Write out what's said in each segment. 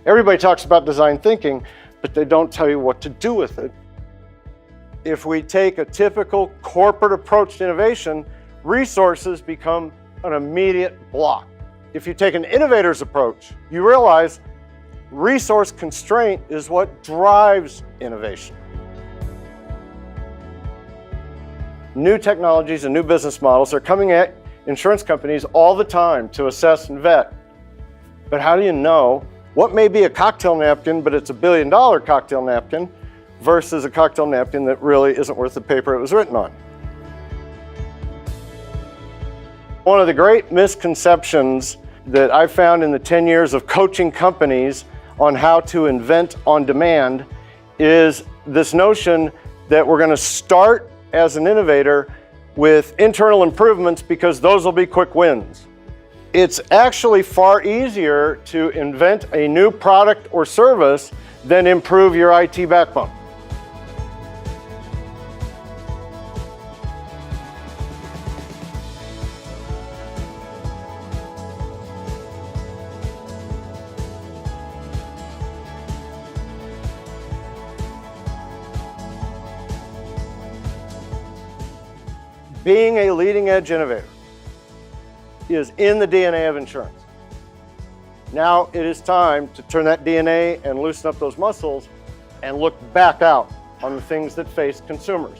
Everybody talks about design thinking, but they don't tell you what to do with it. If we take a typical corporate approach to innovation, resources become an immediate block. If you take an innovator's approach, you realize resource constraint is what drives innovation. New technologies and new business models are coming at insurance companies all the time to assess and vet. But how do you know what may be a cocktail napkin, but it's $1 billion cocktail napkin, versus a cocktail napkin that really isn't worth the paper it was written on? One of the great misconceptions that I've found in the 10 years of coaching companies on how to invent on demand is this notion that we're going to start as an innovator with internal improvements because those will be quick wins. It's actually far easier to invent a new product or service than improve your IT backbone. Being a leading edge innovator is in the DNA of insurance. Now it is time to turn that DNA and loosen up those muscles and look back out on the things that face consumers.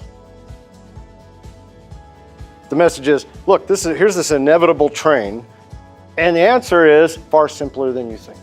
The message is, look, here's this inevitable train, and the answer is far simpler than you think.